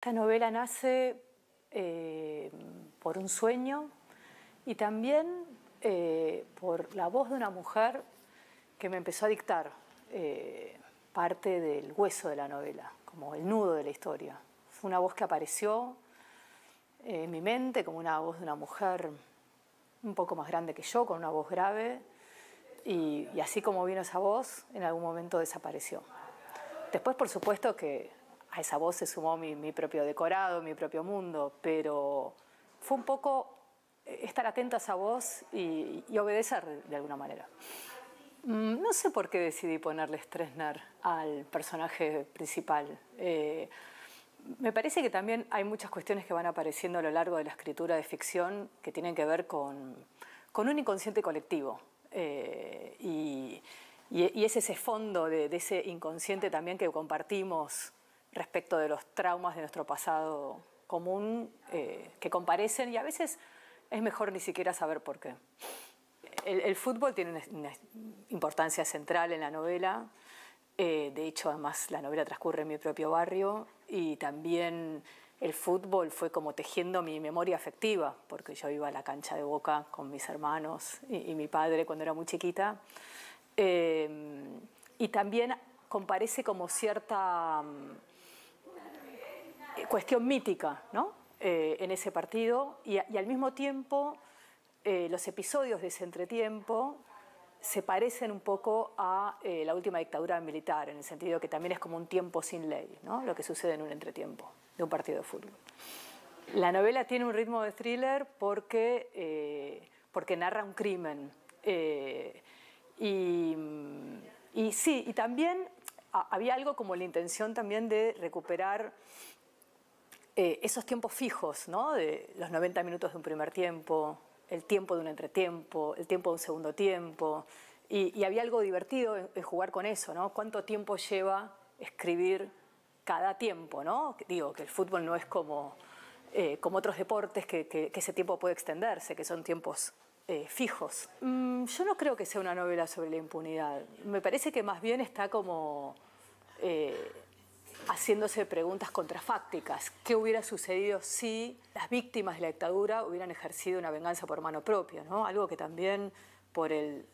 Esta novela nace por un sueño y también por la voz de una mujer que me empezó a dictar parte del hueso de la novela, como el nudo de la historia. Fue una voz que apareció en mi mente como una voz de una mujer un poco más grande que yo, con una voz grave, y así como vino esa voz, en algún momento desapareció. Después, por supuesto, que a esa voz se sumó mi propio decorado, mi propio mundo, pero fue un poco estar atenta a esa voz y obedecer de alguna manera. No sé por qué decidí ponerle Stroessner al personaje principal. Me parece que también hay muchas cuestiones que van apareciendo a lo largo de la escritura de ficción que tienen que ver con un inconsciente colectivo. Y es ese fondo de ese inconsciente también que compartimos respecto de los traumas de nuestro pasado común, que comparecen, y a veces es mejor ni siquiera saber por qué. El fútbol tiene una importancia central en la novela. De hecho, además, la novela transcurre en mi propio barrio, y también el fútbol fue como tejiendo mi memoria afectiva, porque yo iba a la cancha de Boca con mis hermanos y mi padre cuando era muy chiquita. Y también comparece como cierta cuestión mítica, ¿no? En ese partido, y al mismo tiempo los episodios de ese entretiempo se parecen un poco a la última dictadura militar, en el sentido que también es como un tiempo sin ley, ¿no? Lo que sucede en un entretiempo de un partido de fútbol. La novela tiene un ritmo de thriller porque narra un crimen. Y sí, y también había algo como la intención también de recuperar esos tiempos fijos, ¿no? De los 90 minutos de un primer tiempo, el tiempo de un entretiempo, el tiempo de un segundo tiempo. Y había algo divertido en jugar con eso, ¿no? ¿Cuánto tiempo lleva escribir cada tiempo, ¿no? Digo, que el fútbol no es como otros deportes que ese tiempo puede extenderse, que son tiempos fijos. Yo no creo que sea una novela sobre la impunidad. Me parece que más bien está como haciéndose preguntas contrafácticas. ¿Qué hubiera sucedido si las víctimas de la dictadura hubieran ejercido una venganza por mano propia, ¿no? Algo que también por el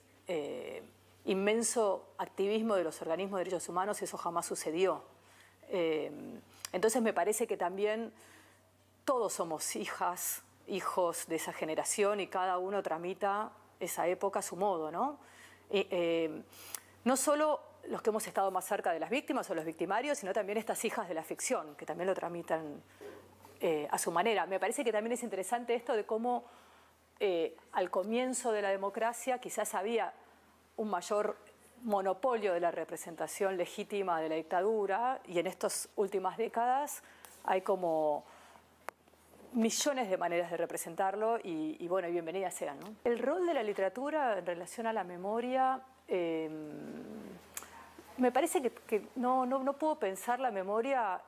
inmenso activismo de los organismos de derechos humanos eso jamás sucedió. Entonces me parece que también todos somos hijas, hijos de esa generación, y cada uno tramita esa época a su modo, ¿no? No solo los que hemos estado más cerca de las víctimas o los victimarios, sino también estas hijas de la ficción, que también lo tramitan a su manera. Me parece que también es interesante esto de cómo al comienzo de la democracia quizás había un mayor monopolio de la representación legítima de la dictadura, y en estas últimas décadas hay como millones de maneras de representarlo, y bueno, y bienvenidas sean, ¿no? El rol de la literatura en relación a la memoria, me parece que no puedo pensar la memoria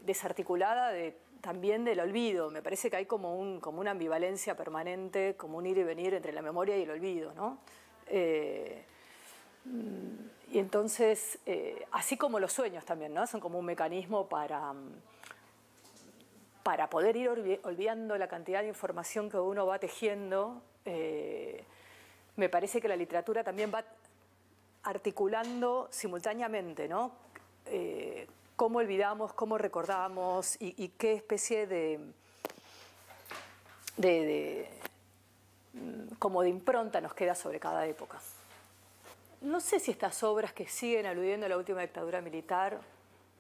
desarticulada también del olvido. Me parece que hay como una ambivalencia permanente, como un ir y venir entre la memoria y el olvido, ¿no? Y entonces, así como los sueños también, ¿no? Son como un mecanismo para poder ir olvidando la cantidad de información que uno va tejiendo. Me parece que la literatura también va articulando simultáneamente, ¿no? Cómo olvidamos, cómo recordamos, y qué especie como de impronta nos queda sobre cada época. No sé si estas obras que siguen aludiendo a la última dictadura militar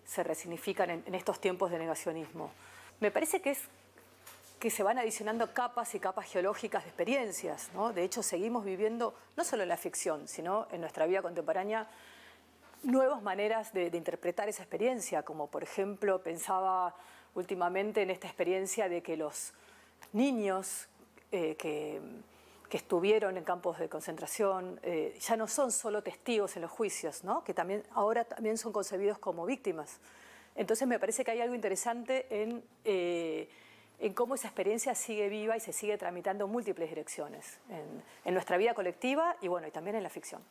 se resignifican en estos tiempos de negacionismo. Me parece que se van adicionando capas y capas geológicas de experiencias, ¿no? De hecho, seguimos viviendo, no solo en la ficción, sino en nuestra vida contemporánea, nuevas maneras de interpretar esa experiencia, como por ejemplo, pensaba últimamente en esta experiencia de que los niños que estuvieron en campos de concentración ya no son solo testigos en los juicios, ¿no? Que ahora también son concebidos como víctimas. Entonces me parece que hay algo interesante en cómo esa experiencia sigue viva y se sigue tramitando en múltiples direcciones, en nuestra vida colectiva y bueno, y también en la ficción.